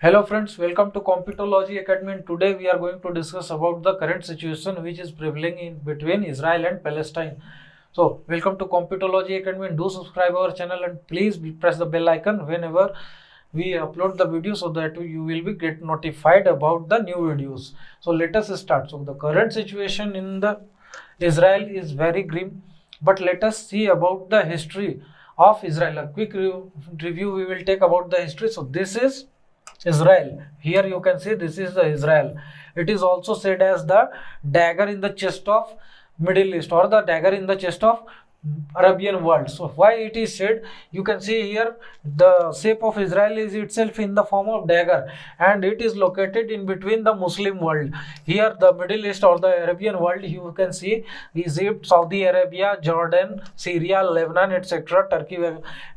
Hello friends, welcome to Computology Academy, and today we are going to discuss about the current situation which is prevailing in between Israel and Palestine. So welcome to Computology Academy, and do subscribe our channel and please press the bell icon whenever we upload the video so that you will be get notified about the new videos. So let us start. So the current situation in the Israel is very grim, but let us see about the history of Israel. A quick review we will take about the history. So this is Israel. Here you can see this is the Israel. It is also said as the dagger in the chest of Middle East or the dagger in the chest of Arabian world. So why it is said, you can see here the shape of Israel is itself in the form of dagger, and it is located in between the Muslim world. Here the Middle East or the Arabian world, you can see Egypt, Saudi Arabia, Jordan, Syria, Lebanon, etc., Turkey,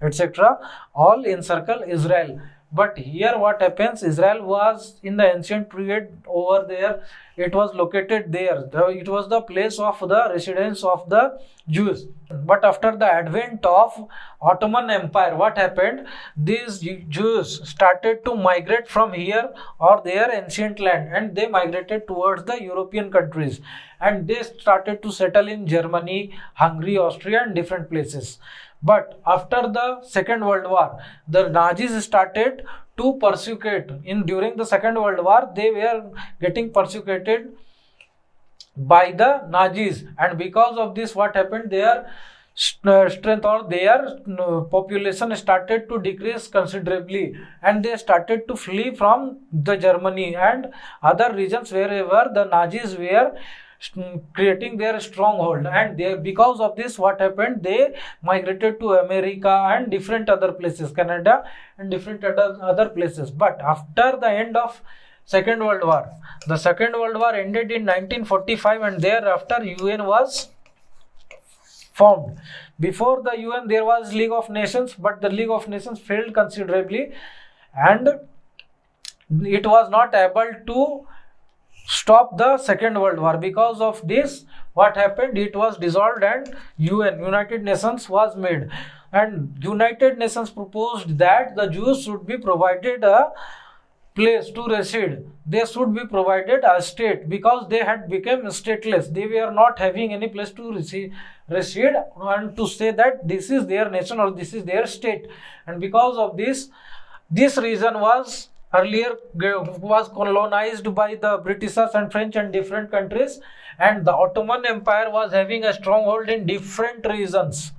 etc., all encircle Israel. But here what happens, Israel was in the ancient period over there, it was located there. It was the place of the residence of the Jews. But after the advent of Ottoman Empire, what happened? These Jews started to migrate from here or their ancient land, and they migrated towards the European countries. And they started to settle in Germany, Hungary, Austria, and different places. But after the Second World War, the Nazis started to persecute. During the Second World War, they were getting persecuted by the Nazis, and because of this, what happened? Their strength or their population started to decrease considerably, and they started to flee from the Germany and other regions wherever the Nazis were creating their stronghold. And they, because of this, what happened? They migrated to America and different other places, Canada and different other places. But after the end of Second World War, the Second World War ended in 1945, and thereafter UN was formed. Before the UN there was League of Nations, but the League of Nations failed considerably, and it was not able to stop the Second World War. Because of this, what happened? It was dissolved and United Nations was made, and United Nations proposed that the Jews should be provided a place to reside. They should be provided a state, because they had become stateless. They were not having any place to reside and to say that this is their nation or this is their state. And because of this region was earlier was colonized by the Britishers and French and different countries, and the Ottoman Empire was having a stronghold in different regions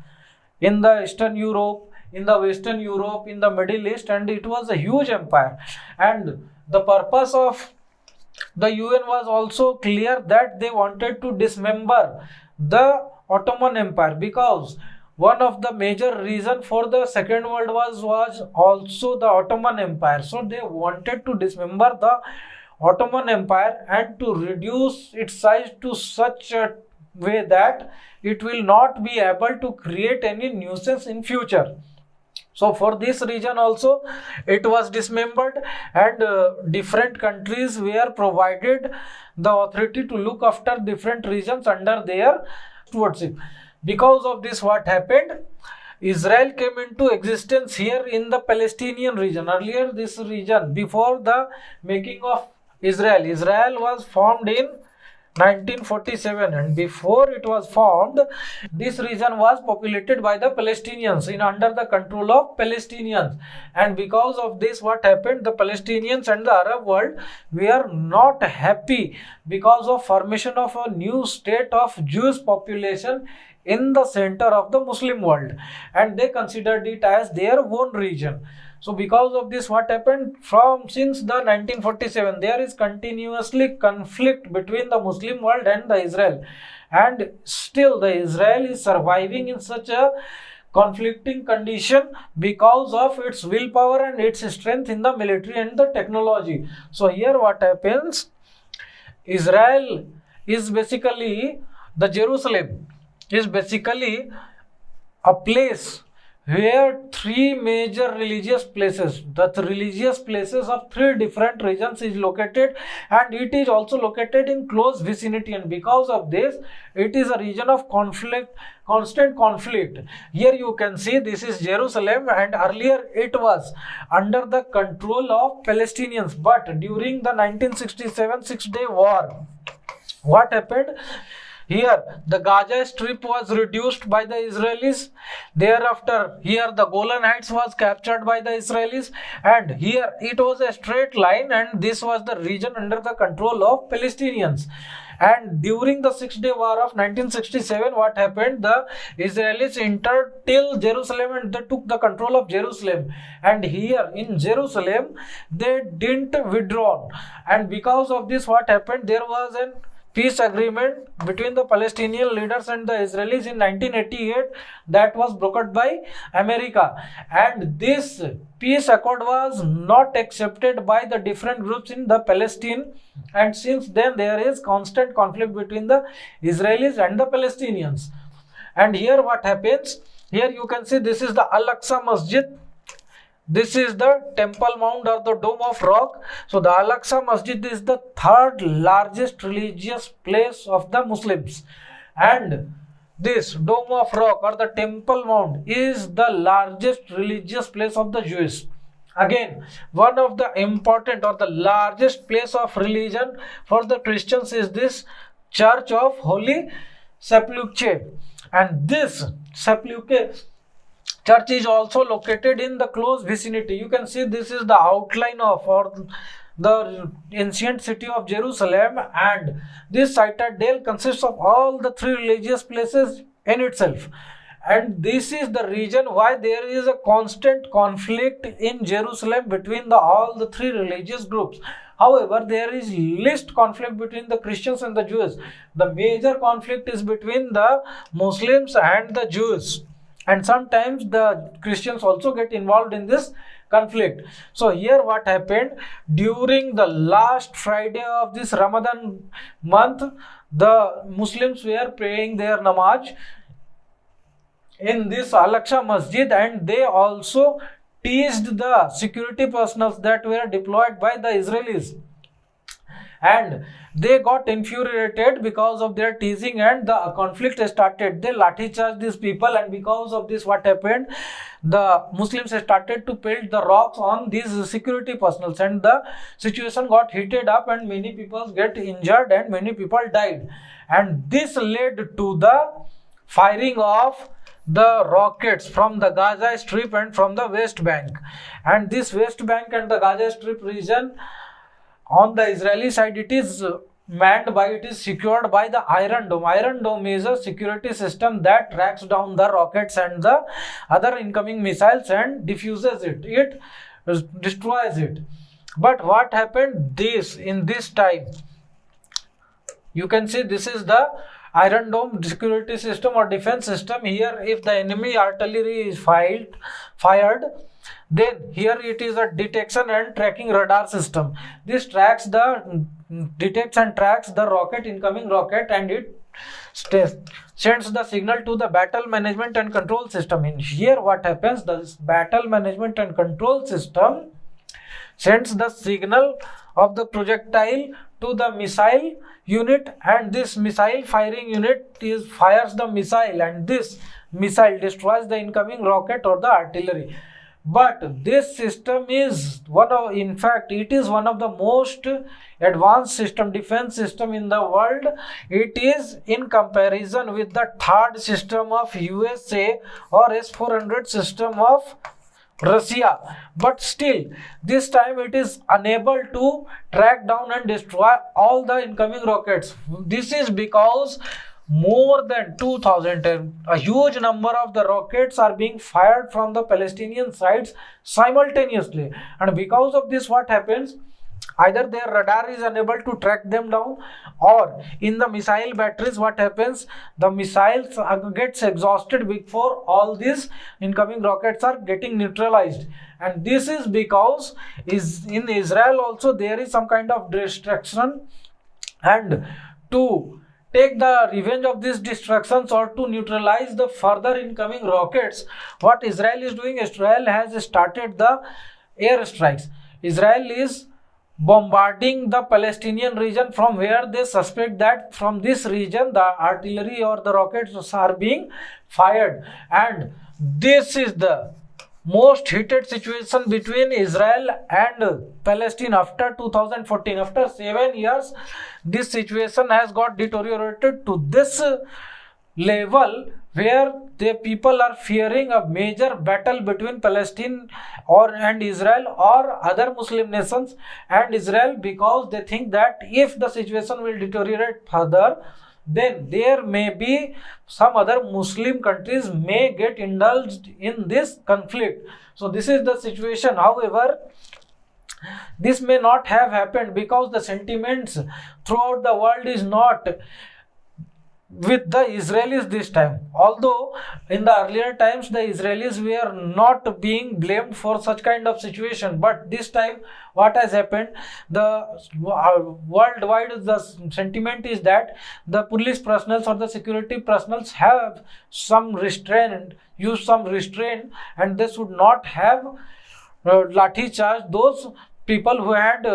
in the Eastern Europe, in the Western Europe, in the Middle East, and it was a huge empire. And the purpose of the UN was also clear, that they wanted to dismember the Ottoman Empire, because one of the major reason for the Second World War was also the Ottoman Empire. So they wanted to dismember the Ottoman Empire and to reduce its size to such a way that it will not be able to create any nuisance in future. So for this reason also it was dismembered, and different countries were provided the authority to look after different regions under their stewardship. Because of this, what happened? Israel came into existence here in the Palestinian region. Earlier, this region, before the making of Israel was formed in 1947, and before it was formed, this region was populated by the Palestinians under the control of Palestinians. And because of this, what happened? The Palestinians and the Arab world were not happy because of formation of a new state of Jewish population in the center of the Muslim world, and they considered it as their own region. So because of this, what happened? Since the 1947, there is continuously conflict between the Muslim world and the Israel, and still the Israel is surviving in such a conflicting condition because of its willpower and its strength in the military and the technology. So here what happens? Israel is basically, the Jerusalem is basically a place where three major religious places, the religious places of three different regions is located, and it is also located in close vicinity, and because of this it is a region of conflict, constant conflict. Here you can see this is Jerusalem, and earlier it was under the control of Palestinians, but during the 1967 Six-Day War, what happened? Here the Gaza Strip was reduced by the Israelis. Thereafter, here the Golan Heights was captured by the Israelis, and here it was a straight line, and this was the region under the control of Palestinians. And during the Six-Day War of 1967, what happened? The Israelis entered till Jerusalem and they took the control of Jerusalem. And here in Jerusalem, they didn't withdraw. And because of this, what happened? There was an peace agreement between the Palestinian leaders and the Israelis in 1988 that was brokered by America, and this peace accord was not accepted by the different groups in the Palestine, and since then there is constant conflict between the Israelis and the Palestinians. And here what happens? Here you can see this is the Alaksha Masjid. This is the Temple Mount or the Dome of Rock. So the Al-Aqsa Masjid is the third largest religious place of the Muslims, and this Dome of Rock or the Temple Mount is the largest religious place of the Jews. Again, one of the important or the largest place of religion for the Christians is this Church of Holy Sepulchre, and this Sepulchre church is also located in the close vicinity. You can see this is the outline of or the ancient city of Jerusalem, and this citadel consists of all the three religious places in itself. And this is the reason why there is a constant conflict in Jerusalem between all the three religious groups. However, there is least conflict between the Christians and the Jews. The major conflict is between the Muslims and the Jews, and sometimes the Christians also get involved in this conflict. So here what happened? During the last Friday of this Ramadan month, the Muslims were praying their namaz in this Al-Aqsa Masjid, and they also teased the security personnel that were deployed by the Israelis, and they got infuriated because of their teasing, and the conflict started. They lathi charged these people, and because of this what happened? The Muslims started to pelt the rocks on these security personnel, and the situation got heated up, and many people get injured and many people died. And this led to the firing of the rockets from the Gaza Strip and from the West Bank. And this West Bank and the Gaza Strip region, on the Israeli side, it is secured by the Iron Dome. Iron Dome is a security system that tracks down the rockets and the other incoming missiles and diffuses it. It destroys it. But what happened in this time? You can see this is the Iron Dome security system or defense system. Here, if the enemy artillery is fired, then here it is a detection and tracking radar system. This detects and tracks the incoming rocket, and it sends the signal to the battle management and control system. In here what happens? The battle management and control system sends the signal of the projectile to the missile unit, and this missile firing unit fires the missile, and this missile destroys the incoming rocket or the artillery. But this system is it is one of the most advanced defense system in the world. It is in comparison with the third system of USA or S-400 system of Russia, but still this time it is unable to track down and destroy all the incoming rockets. This is because more than 2000, a huge number of the rockets are being fired from the Palestinian sides simultaneously, and because of this what happens? Either their radar is unable to track them down, or in the missile batteries what happens? The missiles gets exhausted before all these incoming rockets are getting neutralized. And this is because in Israel also there is some kind of destruction, and to take the revenge of these destructions or to neutralize the further incoming rockets, what Israel is doing, Israel has started the air strikes. Israel is bombarding the Palestinian region from where they suspect that from this region the artillery or the rockets are being fired. And this is the most heated situation between Israel and Palestine after 2014. After 7 years, this situation has got deteriorated to this level where the people are fearing a major battle between Palestine and Israel or other Muslim nations and Israel, because they think that if the situation will deteriorate further, then there may be some other Muslim countries may get indulged in this conflict. So this is the situation. However, this may not have happened because the sentiments throughout the world is not with the Israelis this time. Although in the earlier times the Israelis were not being blamed for such kind of situation, but this time what has happened, the worldwide the sentiment is that the police personnel or the security personnel have some restraint, use some restraint, and they should not have lathi charge those people who had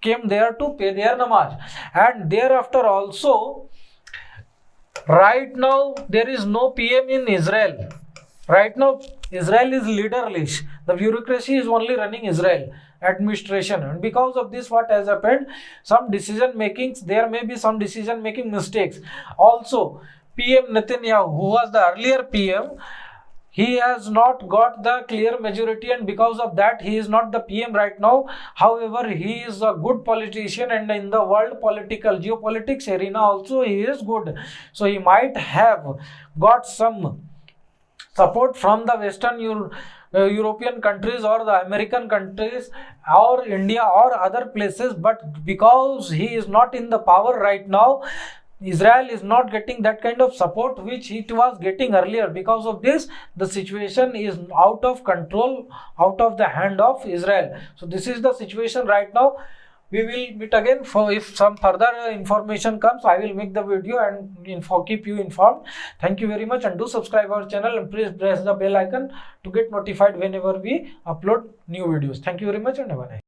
came there to pay their namaz. And thereafter also, right now there is no PM in Israel. Right now Israel is leaderless. The bureaucracy is only running Israel administration, and because of this what has happened, some decision makings, there may be some decision making mistakes. Also PM Netanyahu, who was the earlier PM, he has not got the clear majority, and because of that he is not the PM right now. However, he is a good politician, and in the world political geopolitics arena also he is good. So he might have got some support from the Western European countries or the American countries or India or other places, but because he is not in the power right now, Israel is not getting that kind of support which it was getting earlier. Because of this, the situation is out of control, out of the hand of Israel. So this is the situation right now. We will meet again for if some further information comes. I will make the video and keep you informed. Thank you very much, and do subscribe our channel and please press the bell icon to get notified whenever we upload new videos. Thank you very much and have a nice day.